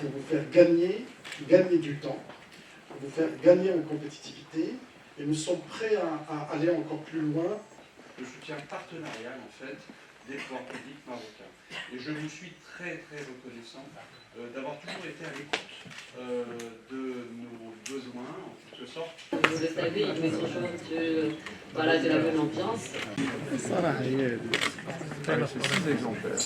pour vous faire gagner du temps, pour vous faire gagner en compétitivité. Et nous sommes prêts à aller encore plus loin. Le soutien partenarial, en fait, des pouvoirs publics marocains. Et je vous suis très, très reconnaissant d'avoir toujours été à l'écoute de nos besoins, en quelque sorte. Vous le savez, ils mettent toujours de la bonne ambiance. C'est 6 exemplaires.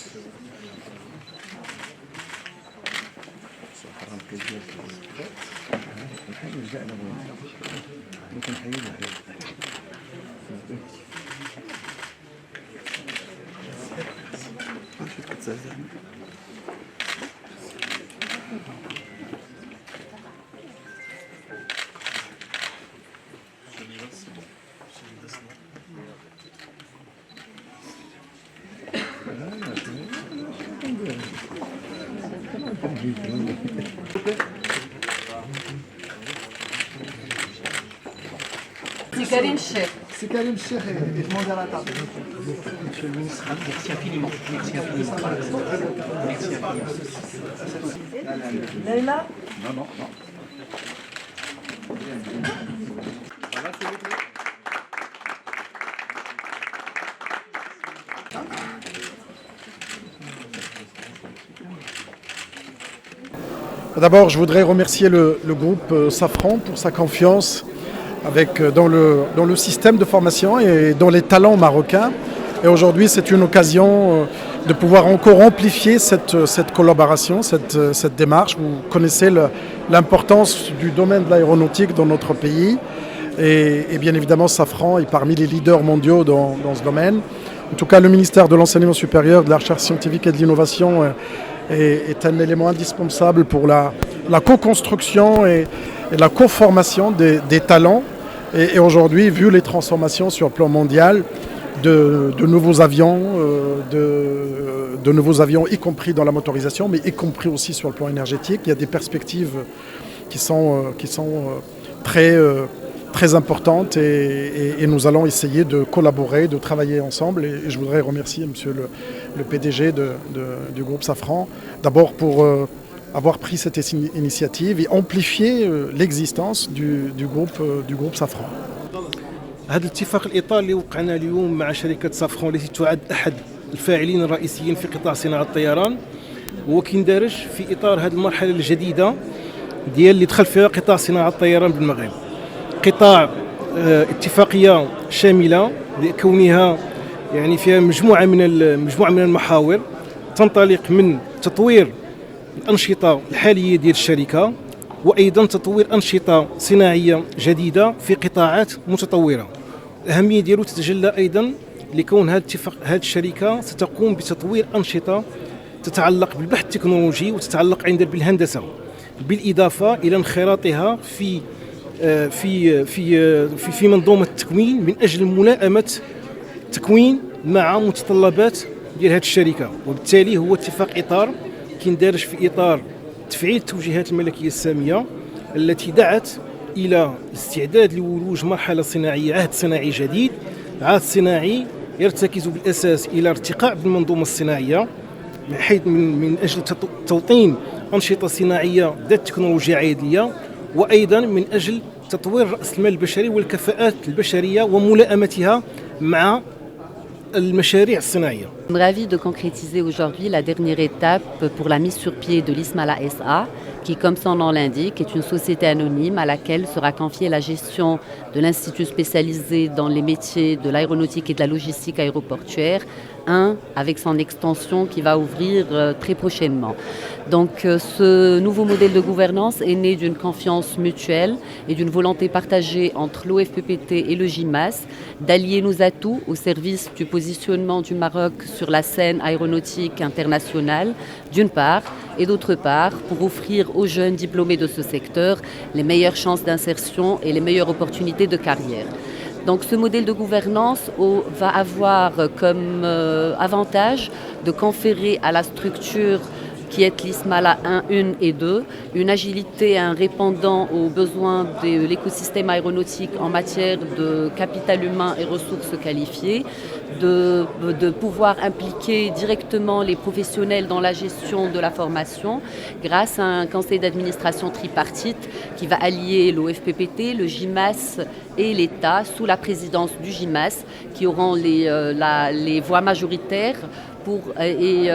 C'est Karim Cheikh. C'est Karim Cheikh et demandez à la table. Monsieur le ministre, merci infiniment. Merci infiniment. Merci infiniment. Leïla. Non. D'abord, je voudrais remercier le groupe Safran pour sa confiance dans le système de formation et dans les talents marocains. Et aujourd'hui, c'est une occasion de pouvoir encore amplifier cette collaboration, cette démarche. Vous connaissez l'importance du domaine de l'aéronautique dans notre pays. Et bien évidemment, Safran est parmi les leaders mondiaux dans ce domaine. En tout cas, le ministère de l'Enseignement supérieur, de la Recherche scientifique et de l'Innovation est un élément indispensable pour la co-construction et la co-formation des talents. Et aujourd'hui, vu les transformations sur le plan mondial, de nouveaux avions, y compris dans la motorisation, mais y compris aussi sur le plan énergétique, il y a des perspectives qui sont très importantes et nous allons essayer de collaborer, de travailler ensemble. Et je voudrais remercier monsieur le PDG du groupe Safran, d'abord pour avoir pris cette initiative et amplifier l'existence du groupe Safran. هذا الاتفاق الإطار اللي وقعنا اليوم مع شركة صافرون التي تعد أحد الفاعلين الرئيسيين في قطاع صناعة الطيران هو كيندرج في إطار هذه المرحلة الجديدة ديال اللي دخل فيها قطاع صناعة الطيران بالمغرب. قطاع اتفاقية شاملة لكونها يعني فيها مجموعة من المحاور تنطلق من تطوير الأنشطة الحالية ديال الشركة وأيضا تطوير أنشطة صناعية جديدة في قطاعات متطورة. الأهمية ديالو تتجلى أيضا لكون هذه الشركة ستقوم بتطوير أنشطة تتعلق بالبحث التكنولوجي وتتعلق أيضا بالهندسة، بالإضافة إلى انخراطها في منظومة التكوين من أجل ملائمة تكوين مع متطلبات ديال هذه الشركة. وبالتالي هو اتفاق إطار كيندرج في إطار تفعيل التوجيهات الملكية السامية التي دعت إلى الاستعداد لولوج مرحلة صناعية، عهد صناعي جديد، عهد صناعي يرتكز بالأساس إلى ارتقاء بالمنظومة الصناعية من أجل توطين أنشطة صناعية ذات تكنولوجيا عالية، وأيضا من أجل تطوير رأس المال البشري والكفاءات البشرية وملائمتها مع المشاريع الصناعية. Ravi de concrétiser aujourd'hui la dernière étape pour la mise sur pied de l'Ismala SA, qui, comme son nom l'indique, est une société anonyme à laquelle sera confiée la gestion de l'Institut spécialisé dans les métiers de l'aéronautique et de la logistique aéroportuaire, avec son extension qui va ouvrir très prochainement. Donc ce nouveau modèle de gouvernance est né d'une confiance mutuelle et d'une volonté partagée entre l'OFPPT et le GIMAS d'allier nos atouts au service du positionnement du Maroc sur la scène aéronautique internationale, d'une part, et d'autre part, pour offrir aux jeunes diplômés de ce secteur les meilleures chances d'insertion et les meilleures opportunités de carrière. Donc ce modèle de gouvernance va avoir comme avantage de conférer à la structure qui est l'ISMALA 1 et 2, une agilité en répondant aux besoins de l'écosystème aéronautique en matière de capital humain et ressources qualifiées, de pouvoir impliquer directement les professionnels dans la gestion de la formation grâce à un conseil d'administration tripartite qui va allier l'OFPPT, le GIMAS et l'État sous la présidence du GIMAS qui auront les voix majoritaires et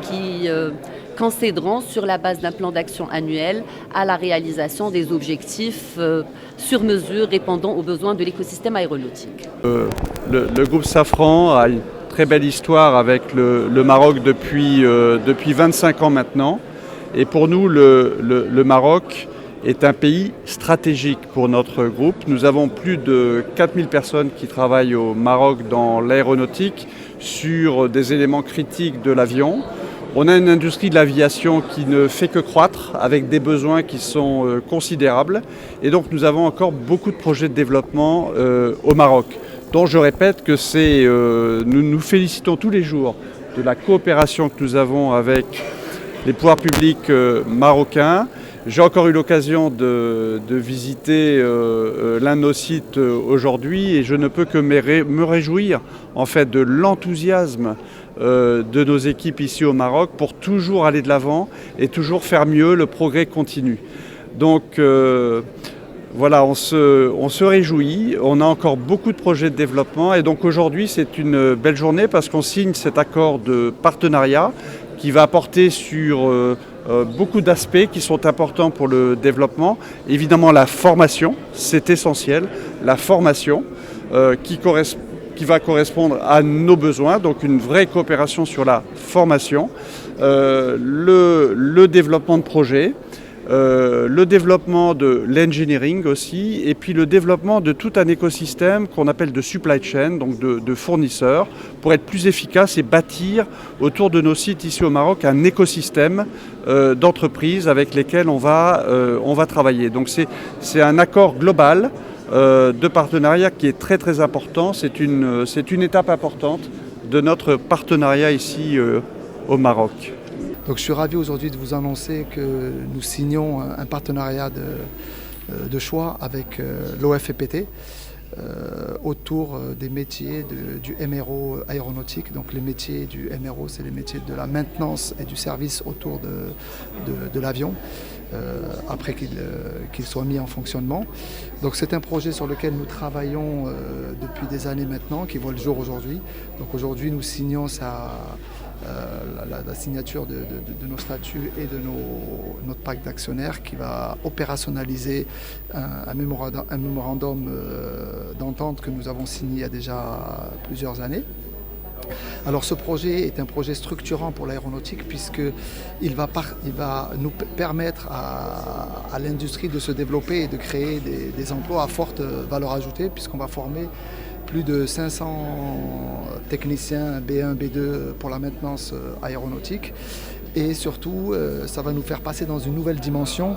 qui concéderont sur la base d'un plan d'action annuel à la réalisation des objectifs sur mesure répondant aux besoins de l'écosystème aéronautique. Le groupe Safran a une très belle histoire avec le Maroc depuis 25 ans maintenant. Et pour nous, le Maroc est un pays stratégique pour notre groupe. Nous avons plus de 4000 personnes qui travaillent au Maroc dans l'aéronautique sur des éléments critiques de l'avion. On a une industrie de l'aviation qui ne fait que croître avec des besoins qui sont considérables. Et donc nous avons encore beaucoup de projets de développement au Maroc, dont je répète que nous nous félicitons tous les jours de la coopération que nous avons avec les pouvoirs publics marocains. J'ai encore eu l'occasion de visiter l'un de nos sites aujourd'hui et je ne peux que me réjouir en fait de l'enthousiasme de nos équipes ici au Maroc pour toujours aller de l'avant et toujours faire mieux, le progrès continue. Donc voilà, on se réjouit, on a encore beaucoup de projets de développement et donc aujourd'hui c'est une belle journée parce qu'on signe cet accord de partenariat qui va porter sur beaucoup d'aspects qui sont importants pour le développement. Évidemment la formation, c'est essentiel, la formation qui va correspondre à nos besoins, donc une vraie coopération sur la formation, le développement de projets, le développement de l'engineering aussi, et puis le développement de tout un écosystème qu'on appelle de supply chain, donc de fournisseurs, pour être plus efficace et bâtir autour de nos sites ici au Maroc un écosystème d'entreprises avec lesquelles on va travailler. Donc c'est un accord global de partenariat qui est très très important. C'est une étape importante de notre partenariat ici au Maroc. Donc je suis ravi aujourd'hui de vous annoncer que nous signons un partenariat de choix avec l'OFPT autour des métiers du MRO aéronautique. Donc les métiers du MRO, c'est les métiers de la maintenance et du service autour de l'avion après qu'il soit mis en fonctionnement. Donc c'est un projet sur lequel nous travaillons depuis des années maintenant, qui voit le jour aujourd'hui. Donc aujourd'hui nous signons la signature de nos statuts et de notre pacte d'actionnaires qui va opérationnaliser un mémorandum d'entente que nous avons signé il y a déjà plusieurs années. Alors ce projet est un projet structurant pour l'aéronautique puisqu'il va nous permettre à l'industrie de se développer et de créer des emplois à forte valeur ajoutée puisqu'on va former plus de 500 techniciens B1, B2 pour la maintenance aéronautique. Et surtout, ça va nous faire passer dans une nouvelle dimension,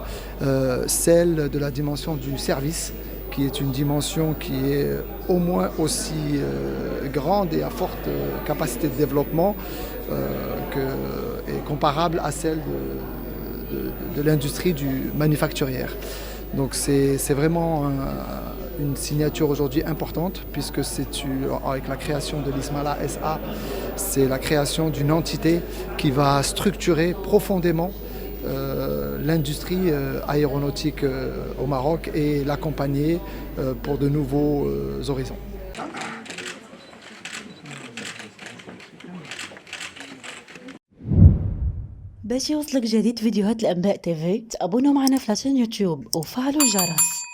celle de la dimension du service, qui est une dimension qui est au moins aussi grande et à forte capacité de développement et comparable à celle de l'industrie manufacturière. Donc c'est vraiment une signature aujourd'hui importante puisque c'est avec la création de l'Ismala SA, c'est la création d'une entité qui va structurer profondément l'industrie aéronautique au Maroc et l'accompagner pour de nouveaux horizons. باش يوصلك جديد فيديوهات الأنباء تيفي تابونوا معنا في لاشين يوتيوب وفعلوا الجرس.